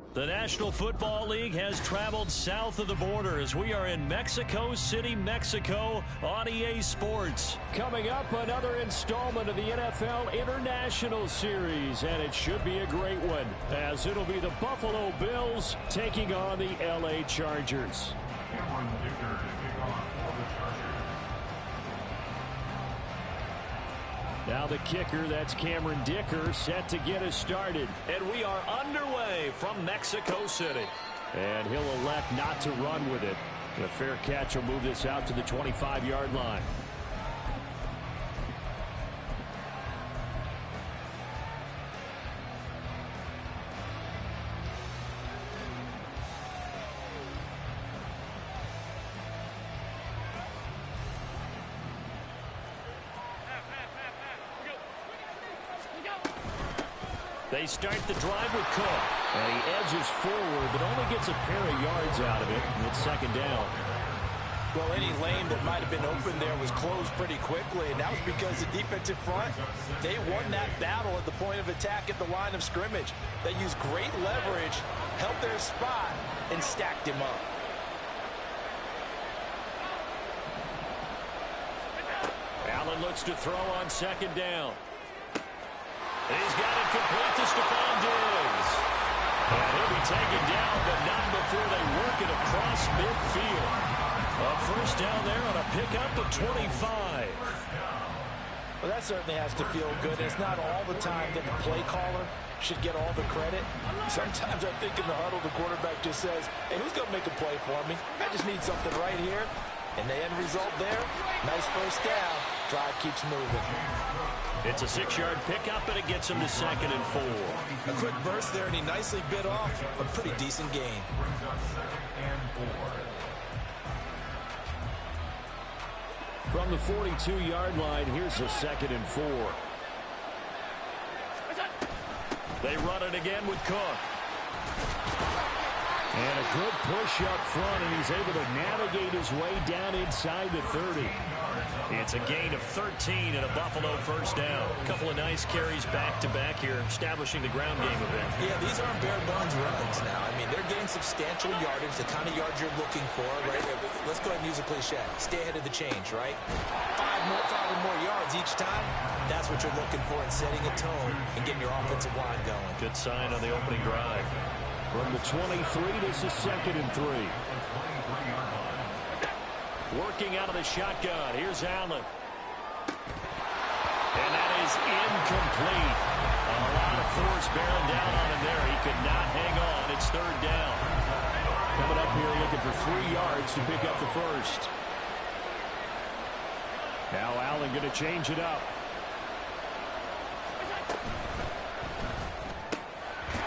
The National Football League has traveled south of the border as we are in Mexico City, Mexico on EA Sports. Coming up, another installment of the NFL International Series, and it should be a great one as it'll be the Buffalo Bills taking on the LA Chargers. Now the kicker, that's Cameron Dicker, set to get us started. And we are underway from Mexico City. And he'll elect not to run with it. The fair catch will move this out to the 25-yard line. They start the drive with Cook. And he edges forward, but only gets a pair of yards out of it. And it's second down. Well, any lane that might have been open there was closed pretty quickly, and that was because the defensive front, they won that battle at the point of attack at the line of scrimmage. They used great leverage, held their spot, and stacked him up. Allen looks to throw on second down. He's got it complete to Stephon Diggs. And he'll be taken down, but not before they work it across midfield. A first down there on a pickup of 25. Well, that certainly has to feel good. It's not all the time that the play caller should get all the credit. Sometimes I think in the huddle, the quarterback just says, hey, who's going to make a play for me? I just need something right here. And the end result there, nice first down. Drive keeps moving. It's a 6-yard pickup, and it gets him to 2nd and 4. A quick burst there, and he nicely bit off a pretty decent gain. From the 42-yard line, here's a 2nd and 4. They run it again with Cook. And a good push up front, and he's able to navigate his way down inside the 30. It's a gain of 13 and a Buffalo first down. A couple of nice carries back-to-back here, establishing the ground game a bit. Yeah, these aren't bare-bones runs now. I mean, they're getting substantial yardage, the kind of yards you're looking for, right? Let's go ahead and use a cliche. Stay ahead of the change, right? Five or more yards each time. That's what you're looking for in setting a tone and getting your offensive line going. Good sign on the opening drive. From the 23, this is 2nd and 3. Working out of the shotgun. Here's Allen. And that is incomplete. A lot of force bearing down on him there. He could not hang on. It's 3rd down. Coming up here looking for 3 yards to pick up the first. Now Allen going to change it up.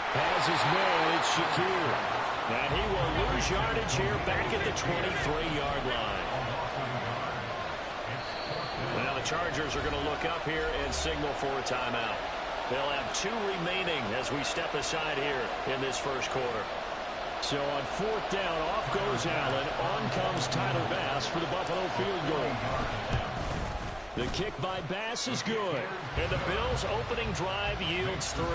Has his man, it's Shakir. And he will lose yardage here back at the 23-yard line. Now the Chargers are going to look up here and signal for a timeout. They'll have 2 remaining as we step aside here in this first quarter. So on 4th down, off goes Allen. On comes Tyler Bass for the Buffalo field goal. The kick by Bass is good. And the Bills' opening drive yields 3.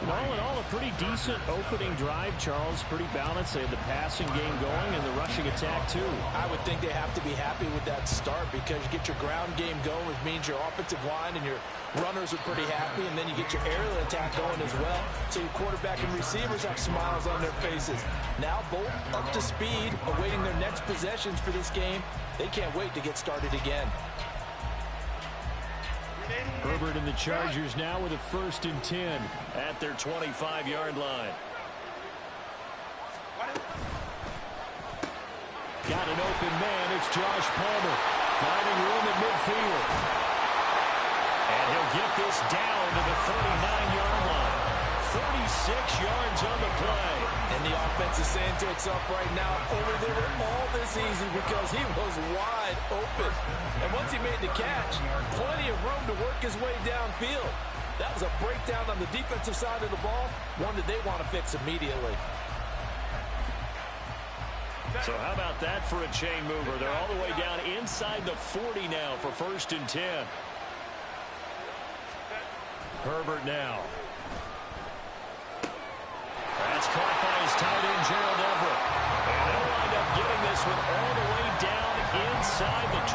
All in all, a pretty decent opening drive, Charles. Pretty balanced. They had the passing game going and the rushing attack, too. I would think they have to be happy with that start because you get your ground game going, which means your offensive line and your runners are pretty happy, and then you get your aerial attack going as well. So your quarterback and receivers have smiles on their faces. Now both up to speed, awaiting their next possessions for this game. They can't wait to get started again. Herbert and the Chargers now with a 1st and 10 at their 25-yard line. Got an open man. It's Josh Palmer finding room at midfield. And he'll get this down to the 39-yard line. 36 yards on the play. And the offense is saying to itself right now, only they were all this easy because he was wide open. And once he made the catch, plenty of room to work his way downfield. That was a breakdown on the defensive side of the ball, one that they want to fix immediately. So how about that for a chain mover? They're all the way down inside the 40 now for 1st and 10. Herbert now. That's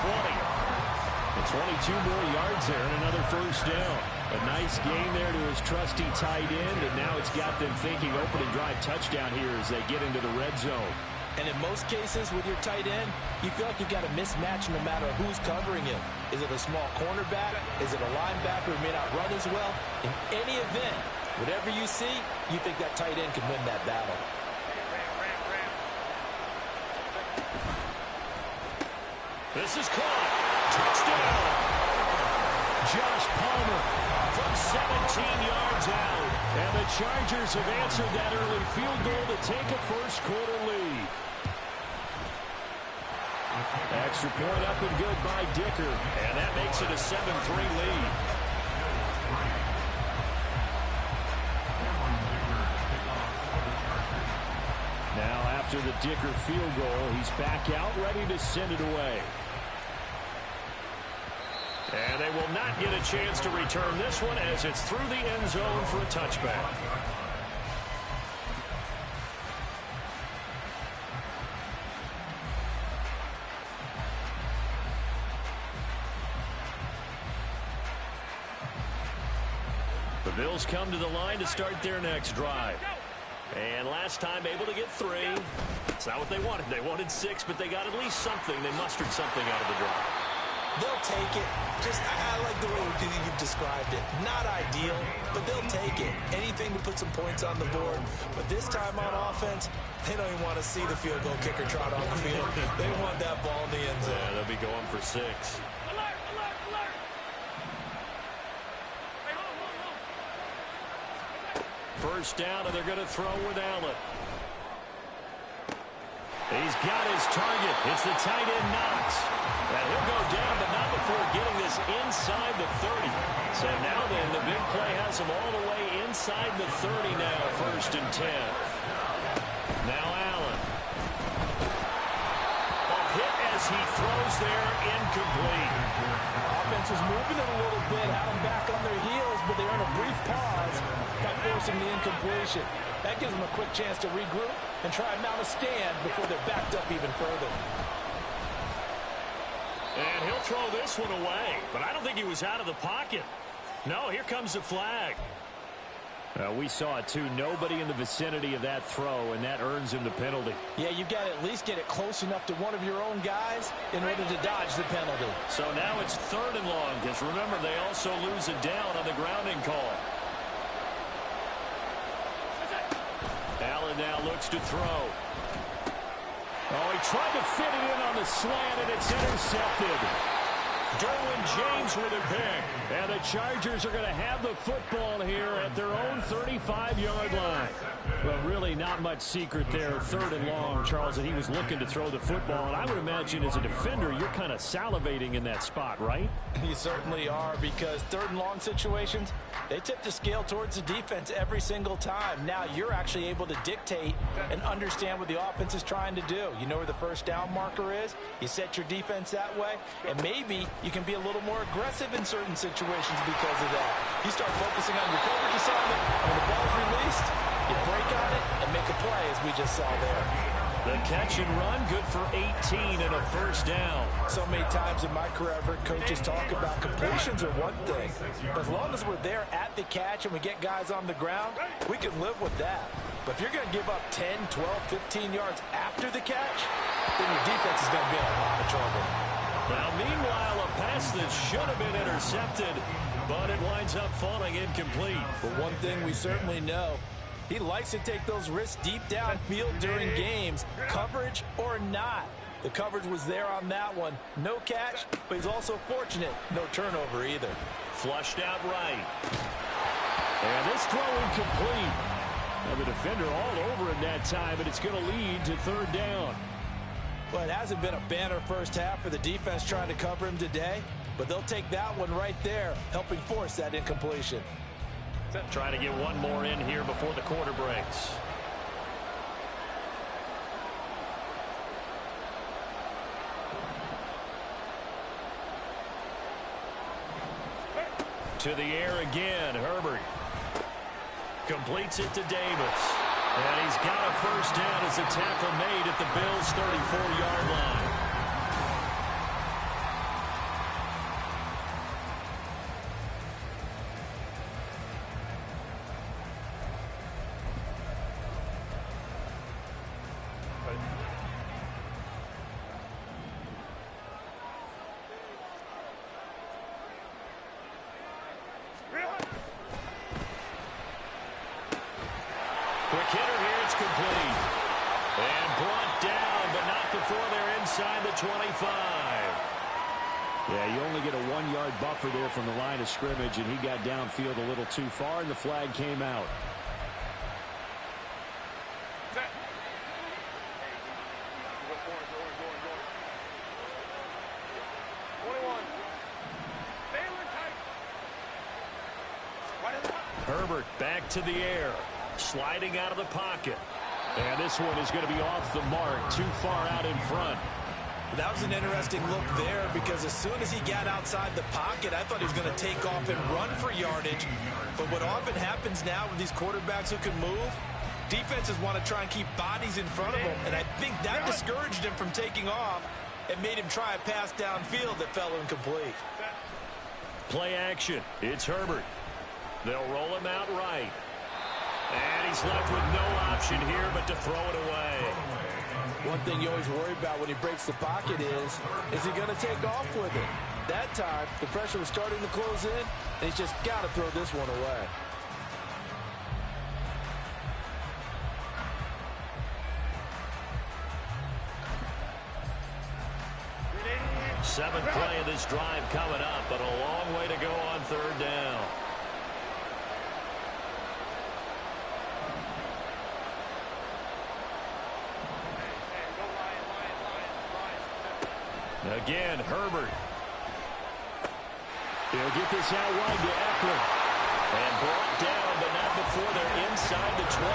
And 22 more yards there and another first down. A nice gain there to his trusty tight end, and now it's got them thinking opening drive touchdown here as they get into the red zone. And in most cases with your tight end, you feel like you've got a mismatch no matter who's covering him. Is it a small cornerback? Is it a linebacker who may not run as well? In any event, whatever you see, you think that tight end can win that battle. This is caught. Touchdown. Josh Palmer from 17 yards out. And the Chargers have answered that early field goal to take a first-quarter lead. Extra point up and good by Dicker. And that makes it a 7-3 lead. Now after the Dicker field goal, he's back out ready to send it away. And they will not get a chance to return this one as it's through the end zone for a touchback. The Bills come to the line to start their next drive. And last time able to get 3. It's not what they wanted. They wanted 6, but they got at least something. They mustered something out of the drive. They'll take it. I like the way you've described it. Not ideal, but they'll take it. Anything to put some points on the board. But this time on offense, they don't even want to see the field goal kicker trot on the field. They want that ball in the end zone. Yeah, they'll be going for 6. First down, and they're going to throw with Allen. He's got his target. It's the tight end Knox. And he'll go down, but not before getting this inside the 30. So now then, the big play has him all the way inside the 30 now, 1st and 10. Now Allen. A hit as he throws there, incomplete. Offense was moving it a little bit, had them back on their heels, but they're in a brief pause by forcing the incompletion. That gives them a quick chance to regroup and try and mount a stand before they're backed up even further. And he'll throw this one away, but I don't think he was out of the pocket. No, here comes the flag. We saw it, too. Nobody in the vicinity of that throw, and that earns him the penalty. Yeah, you've got to at least get it close enough to one of your own guys in order to dodge the penalty. So now it's 3rd and long, because remember, they also lose it down on the grounding call. Allen now looks to throw. Oh, he tried to fit it in on the slant, and it's intercepted. Derwin James with a pick. And the Chargers are going to have the football here at their own 35-yard line. Well, really not much secret there. 3rd and long, Charles, and he was looking to throw the football. And I would imagine as a defender, you're kind of salivating in that spot, right? You certainly are, because 3rd and long situations, they tip the scale towards the defense every single time. Now you're actually able to dictate and understand what the offense is trying to do. You know where the first down marker is. You set your defense that way, and maybe you can be a little more aggressive in certain situations because of that. You start focusing on your coverage assignment, and when the ball's released, you break on it and make a play, as we just saw there. The catch and run, good for 18 and a first down. So many times in my career, I've heard coaches talk about completions are one thing. But as long as we're there at the catch and we get guys on the ground, we can live with that. But if you're going to give up 10, 12, 15 yards after the catch, then your defense is going to be in a lot of trouble. Now, meanwhile, a pass that should have been intercepted, but it winds up falling incomplete. But one thing we certainly know, he likes to take those risks deep downfield during games, coverage or not. The coverage was there on that one. No catch, but he's also fortunate. No turnover either. Flushed out right. And this throw incomplete. Now the defender all over it that time, but it's going to lead to 3rd down. Well, it hasn't been a banner first half for the defense trying to cover him today, but they'll take that one right there, helping force that incompletion. Trying to get one more in here before the quarter breaks. To the air again, Herbert. Completes it to Davis. And he's got a first down as a tackle made at the Bills' 34-yard line. Quick hitter here. It's complete. And brought down, but not before they're inside the 25. Yeah, you only get a 1-yard buffer there from the line of scrimmage, and he got downfield a little too far, and the flag came out. Herbert back to the air, sliding out of the pocket. And this one is going to be off the mark, too far out in front. That was an interesting look there because as soon as he got outside the pocket, I thought he was going to take off and run for yardage. But what often happens now with these quarterbacks who can move, defenses want to try and keep bodies in front of them. And I think that discouraged him from taking off and made him try a pass downfield that fell incomplete. Play action. It's Herbert. They'll roll him out right. And he's left with no option here but to throw it away. One thing you always worry about when he breaks the pocket is he going to take off with it? That time, the pressure was starting to close in, and he's just got to throw this one away. Seventh play of this drive coming up, but a long way to go on third down. Again, Herbert. He'll get this out wide to Eckler. And brought down, but not before they're inside the 25.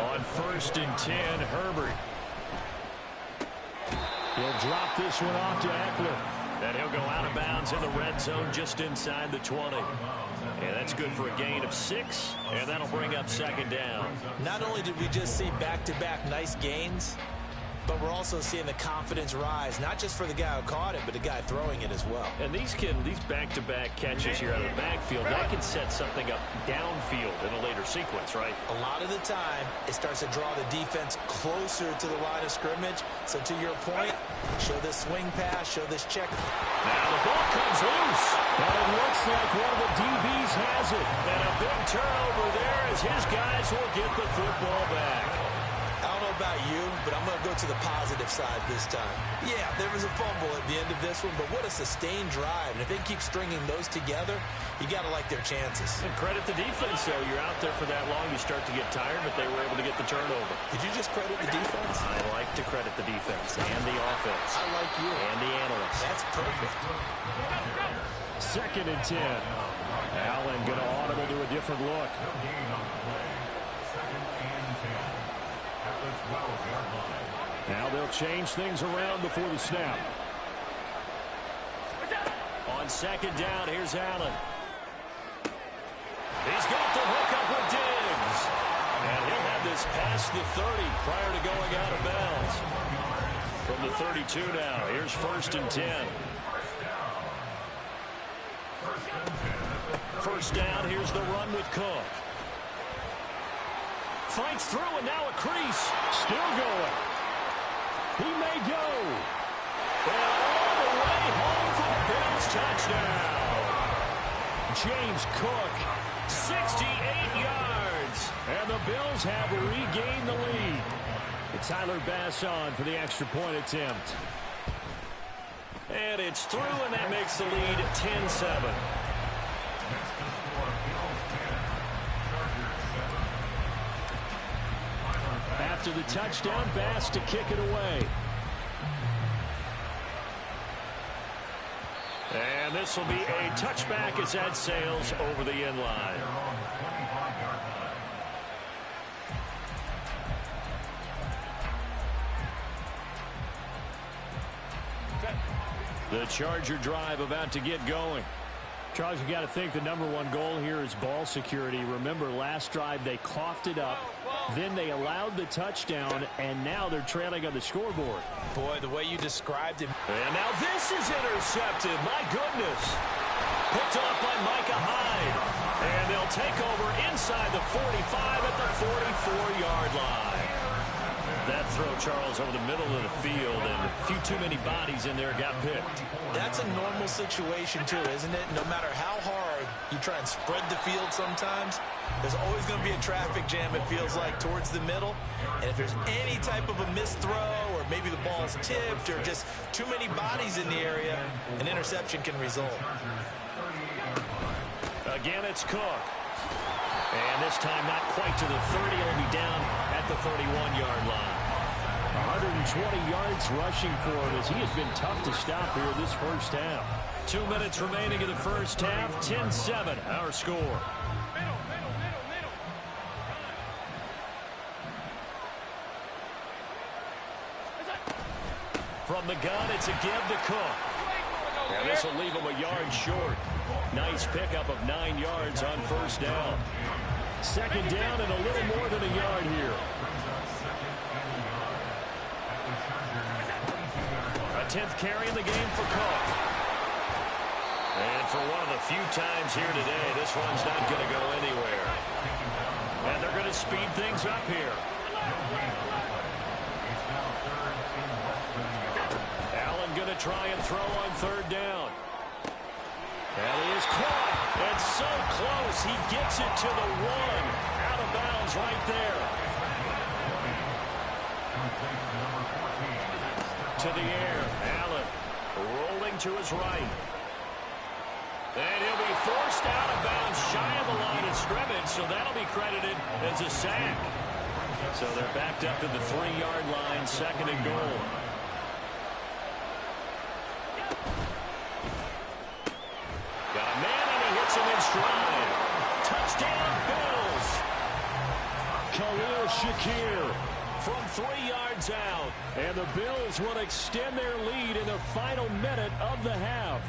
On 1st and 10, Herbert. He'll drop this one off to Eckler. And he'll go out of bounds in the red zone just inside the 20. And that's good for a gain of 6, and that'll bring up 2nd down. Not only did we just see back-to-back nice gains, but we're also seeing the confidence rise, not just for the guy who caught it, but the guy throwing it as well. And these back-to-back catches here out of the backfield, that can set something up downfield in a later sequence, right? A lot of the time, it starts to draw the defense closer to the line of scrimmage. So to your point, show this swing pass, show this check. Now the ball comes loose. And it looks like one of the DBs has it. And a big turnover there as his guys will get the football back. I don't know about you, but I'm going to go to the positive side this time. Yeah, there was a fumble at the end of this one, but what a sustained drive. And if they keep stringing those together, you got to like their chances. And credit the defense, though. You're out there for that long, you start to get tired, but they were able to get the turnover. Did you just credit the defense? I like to credit the defense and the offense. I like you. And the analysts. That's perfect. 2nd and 10. Allen going to audible to a different look. Now they'll change things around before the snap. On 2nd down, here's Allen. He's got the hook up with Diggs. And he'll have this past the 30 prior to going out of bounds. From the 32 now, here's 1st and 10. 1st down, here's the run with Cook. Fights through, and now a crease. Still going. He may go. And all the way home for the Bills touchdown. James Cook, 68 yards. and the Bills have regained the lead. It's Tyler Bass on for the extra point attempt. And it's through, and that makes the lead 10-7. After the touchdown, Bass to kick it away. And this will be a touchback as that sails over the end line. The Charger drive about to get going. Charles, you got to think the #1 goal here is ball security. Remember, last drive they coughed it up, then they allowed the touchdown, and now they're trailing on the scoreboard. Boy, the way you described it. And now this is intercepted. My goodness. Picked off by Micah Hyde. And they'll take over inside the 45 at the 44-yard line. That throw, Charles, over the middle of the field, and a few too many bodies in there got picked. That's a normal situation, too, isn't it? No matter how hard you try and spread the field sometimes, there's always going to be a traffic jam, it feels like, towards the middle. And if there's any type of a missed throw, or maybe the ball's tipped, or just too many bodies in the area, an interception can result. Again, it's Cook. And this time not quite to the 30. He'll be down at the 31-yard line. 120 yards rushing for him as he has been tough to stop here this first half. 2 minutes remaining in the first half. 10-7, our score. From the gun, it's a give to Cook. And this will leave him a yard short. Nice pickup of 9 yards on first down. Second down and a little more than a yard here. A 10th carry in the game for Cook. And for one of the few times here today, this one's not going to go anywhere. And they're going to speed things up here. Allen going to try and throw on third down. And he is caught. It's so close. He gets it to the 1. Out of bounds right there. To the air. Allen rolling to his right. And he'll be forced out of bounds shy of the line of scrimmage, so that'll be credited as a sack. So they're backed up to the 3-yard line, second and goal. Got a man and he hits him in stride. Touchdown, Bills. Khalil Shakir from 3 yards out. And the Bills will extend their lead in the final minute of the half.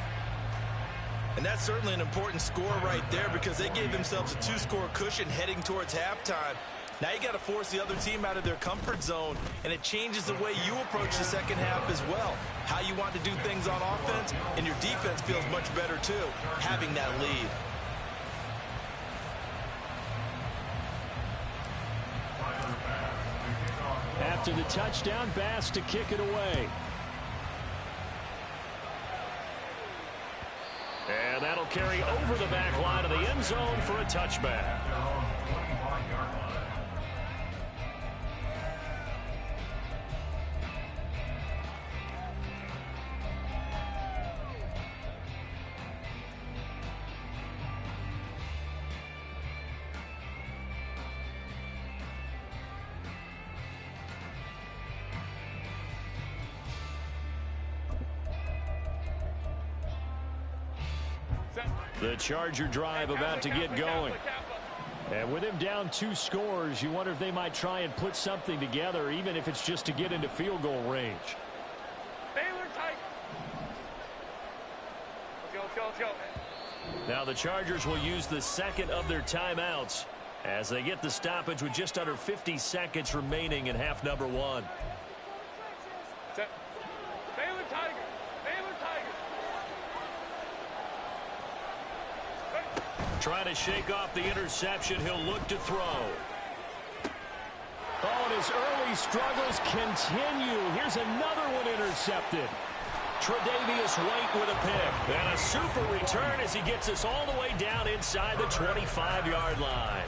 And that's certainly an important score right there because they gave themselves a 2-score cushion heading towards halftime. Now you got to force the other team out of their comfort zone, and it changes the way you approach the second half as well. How you want to do things on offense, and your defense feels much better too, having that lead. After the touchdown, Bass to kick it away. And that'll carry over the back line of the end zone for a touchback. The Charger drive about to get going. And with him down 2 scores, you wonder if they might try and put something together, even if it's just to get into field goal range. Let's go. Now the Chargers will use the second of their timeouts as they get the stoppage with just under 50 seconds remaining in half number 1. Baylor Tiger. Trying to shake off the interception. He'll look to throw. Oh, and his early struggles continue. Here's another one intercepted. Tre'Davious White with a pick. And a super return as he gets us all the way down inside the 25-yard line.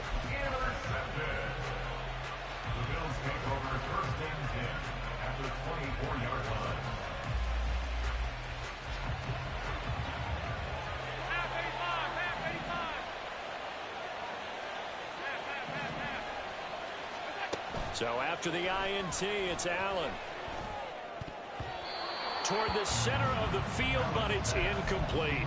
So after the INT, it's Allen. Toward the center of the field, but it's incomplete.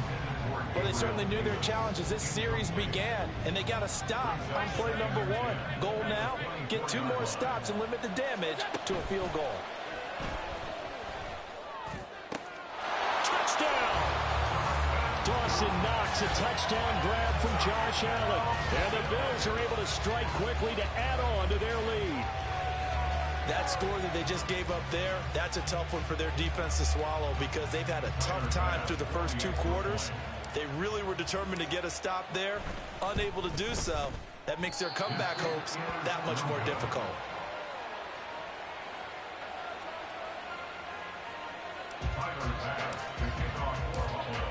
Well, they certainly knew their challenge as this series began, and they got to stop on play number 1. Goal now, get 2 more stops and limit the damage to a field goal. Touchdown! Dawson Knox, a touchdown grab from Josh Allen. And the Bills are able to strike quickly to add on to their lead. That score that they just gave up there, that's a tough one for their defense to swallow because they've had a tough time through the first 2 quarters. They really were determined to get a stop there, unable to do so. That makes their comeback hopes that much more difficult.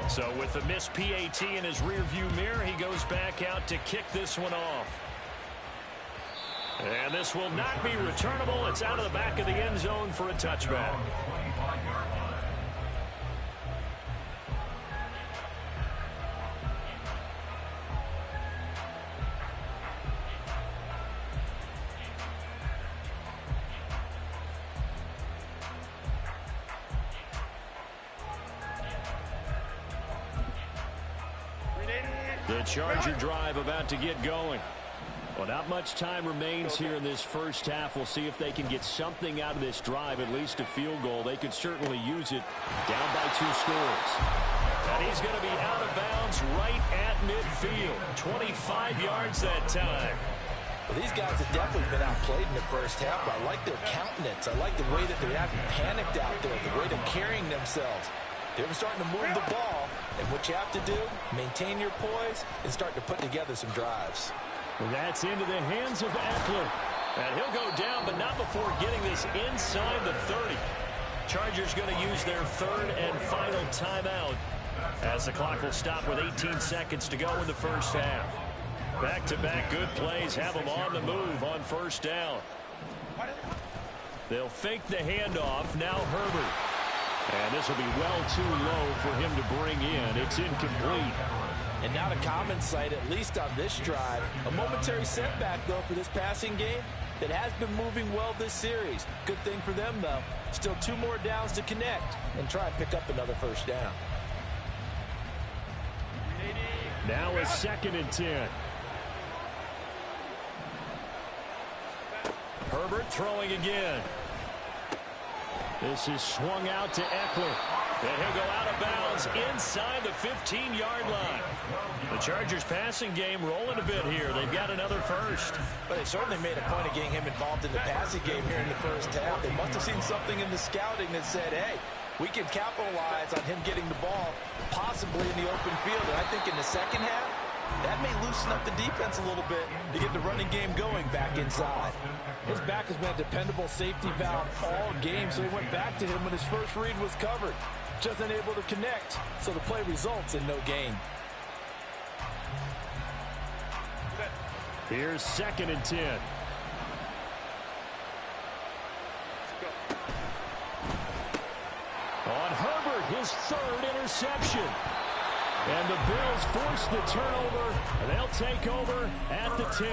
So with the missed PAT in his rearview mirror, he goes back out to kick this one off. And this will not be returnable. It's out of the back of the end zone for a touchback. The Charger drive about to get going. Well, not much time remains here in this first half. We'll see if they can get something out of this drive, at least a field goal. They could certainly use it, down by 2 scores. And he's going to be out of bounds right at midfield. 25 yards that time. Well, these guys have definitely been outplayed in the first half. I like their countenance. I like the way that they're having panicked out there, the way they're carrying themselves. They're starting to move the ball, and what you have to do, maintain your poise and start to put together some drives. Well, that's into the hands of Eckler. And he'll go down, but not before getting this inside the 30. Chargers going to use their third and final timeout as the clock will stop with 18 seconds to go in the first half. Back-to-back good plays have them on the move on first down. They'll fake the handoff. Now Herbert. And this will be well too low for him to bring in. It's incomplete. And not a common sight, at least on this drive. A momentary setback, though, for this passing game that has been moving well this series. Good thing for them, though. Still 2 more downs to connect and try and pick up another first down. Now a 2nd and 10. Herbert throwing again. This is swung out to Eckler. And he'll go out of bounds inside the 15-yard line. The Chargers passing game rolling a bit here. They've got another first. But they certainly made a point of getting him involved in the passing game here in the first half. They must have seen something in the scouting that said, hey, we can capitalize on him getting the ball possibly in the open field. And I think in the second half, that may loosen up the defense a little bit to get the running game going back inside. His back has been a dependable safety valve all game, so he went back to him when his first read was covered. Just unable to connect, so the play results in no gain. Here's 2nd and 10. On Herbert, his 3rd interception. And the Bills force the turnover, and they'll take over at the 10.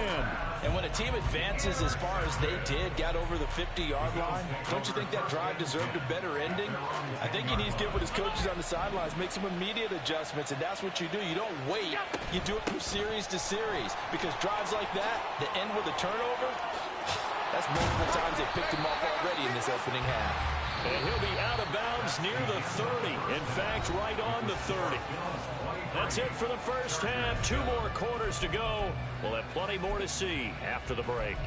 And when a team advances as far as they did, got over the 50-yard line, don't you think that drive deserved a better ending? I think he needs to get with his coaches on the sidelines, make some immediate adjustments, and that's what you do. You don't wait. You do it from series to series, because drives like that end with a turnover, that's multiple times they picked him off already in this opening half. And he'll be out of bounds near the 30. In fact, right on the 30. That's it for the first half. 2 more quarters to go. We'll have plenty more to see after the break.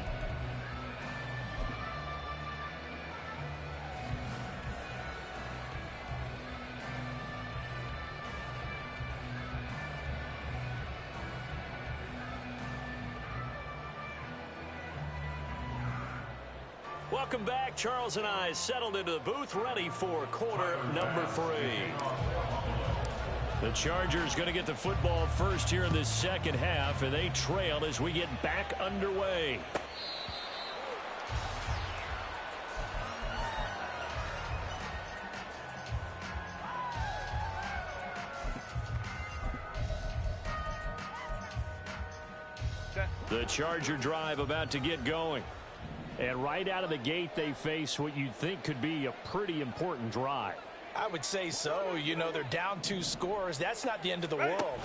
Welcome back. Charles and I settled into the booth, ready for quarter number 3. The Chargers going to get the football first here in this second half, and they trail as we get back underway. The Charger drive about to get going. And right out of the gate, they face what you'd think could be a pretty important drive. I would say so. You know, they're down 2 scores. That's not the end of the world.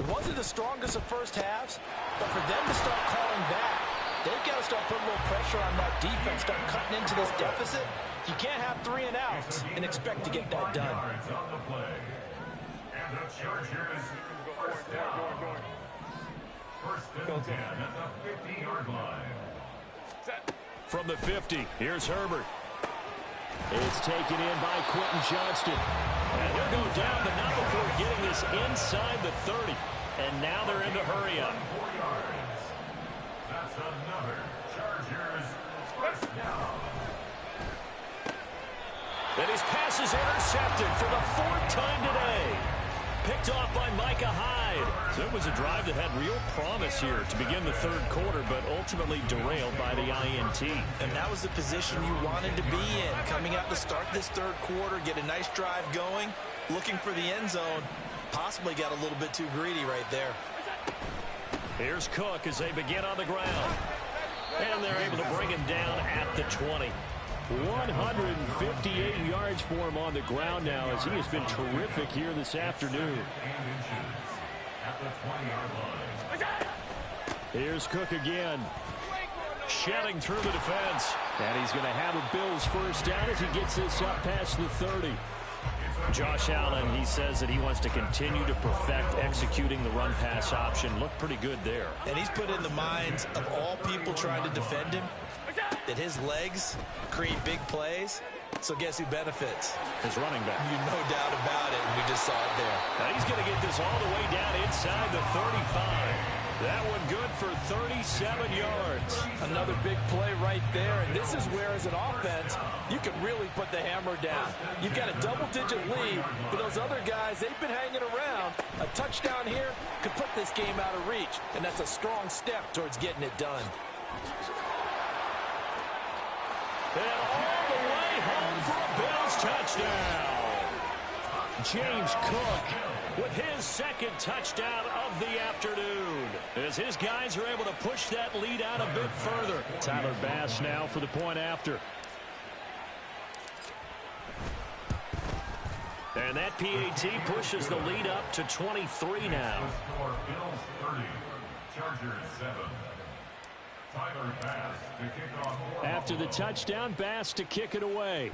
It wasn't the strongest of first halves, but for them to start calling back, they've got to start putting a little pressure on that defense, start cutting into this deficit. You can't have 3 and outs and expect to get that done. And the Chargers first down. First and 10 at the 50-yard line. From the 50, here's Herbert. It's taken in by Quentin Johnston. And he'll go down, but not before getting this inside the 30. And now they're into hurry up. 4 yards. That's another Chargers first down. And his pass is intercepted for the 4th time today. picked off by Micah Hyde. So it was a drive that had real promise here to begin the third quarter, but ultimately derailed by the INT. And that was the position you wanted to be in. Coming out to start this third quarter, get a nice drive going, looking for the end zone. Possibly got a little bit too greedy right there. Here's Cook as they begin on the ground. And they're able to bring him down at the 20. 158 yards for him on the ground now as he has been terrific here this afternoon. Here's Cook again. Shedding through the defense. And he's going to have a Bills first down as he gets this up past the 30. Josh Allen, he says that he wants to continue to perfect executing the run-pass option. Looked pretty good there. And he's put in the minds of all people trying to defend him that his legs create big plays. So guess who benefits? His running back. No doubt about it. We just saw it there. Now he's going to get this all the way down inside the 35. That one good for 37 yards. Another big play right there. And this is where, as an offense, you can really put the hammer down. You've got a double-digit lead, but those other guys, they've been hanging around. A touchdown here could put this game out of reach, and that's a strong step towards getting it done. And all the way home for a Bills touchdown. James Cook with his second touchdown of the afternoon, as his guys are able to push that lead out a bit further. Tyler Bass now for the point after. And that PAT pushes the lead up to 23 now. Bills 30, Chargers 7. Tyler Bass to kick off. After the touchdown, Bass to kick it away.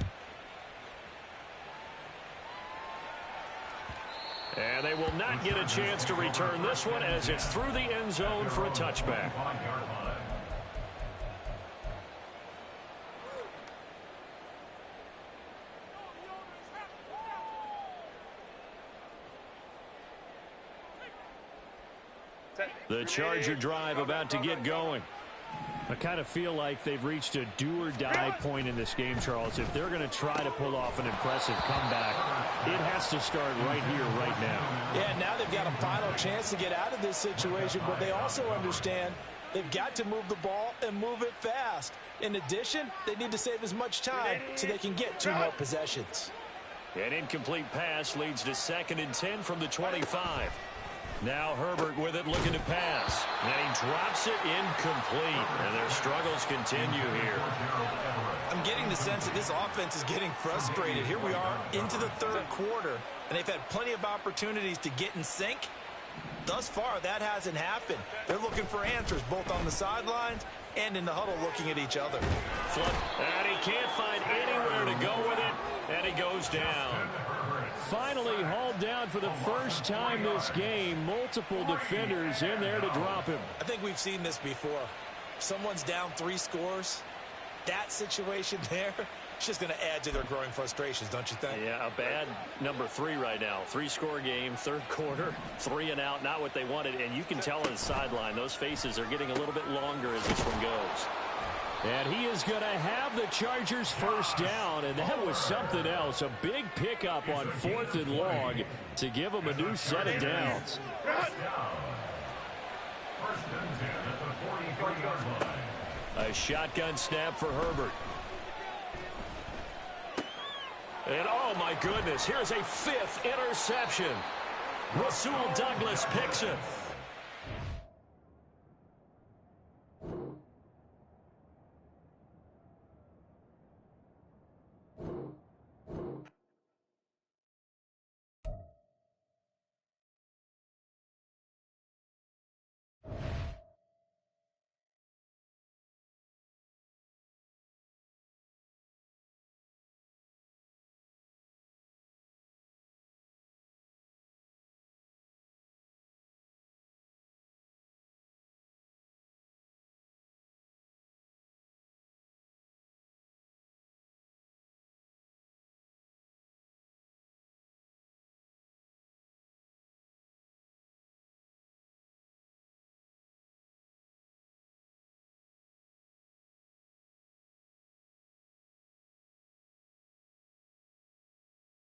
And they will not get a chance to return this one as it's through the end zone for a touchback. The Charger drive about to get going. I kind of feel like they've reached a do-or-die point in this game, Charles. If they're going to try to pull off an impressive comeback, it has to start right here, right now. Yeah, now they've got a final chance to get out of this situation, but they also understand they've got to move the ball and move it fast. In addition, they need to save as much time so they can get 2 more possessions. An incomplete pass leads to 2nd and 10 from the 25. Now Herbert with it, looking to pass. And he drops it incomplete. And their struggles continue here. I'm getting the sense that this offense is getting frustrated. Here we are into the third quarter, and they've had plenty of opportunities to get in sync. Thus far, that hasn't happened. They're looking for answers both on the sidelines and in the huddle looking at each other. And he can't find anywhere to go with it, and he goes down. Finally hauled down for the first time this game. Multiple defenders in there to drop him. I think we've seen this before. Someone's down 3 scores. That situation there, it's just going to add to their growing frustrations, don't you think? Yeah, a bad number 3 right now. 3-score game, third quarter, 3 and out, not what they wanted. And you can tell on the sideline, those faces are getting a little bit longer as this one goes. And he is going to have the Chargers first down, and that was something else. A big pickup on 4th and long to give them a new set of downs. First and 10 at the 43-yard line. A shotgun snap for Herbert. And oh my goodness, here's a 5th interception. Rasul Douglas picks it.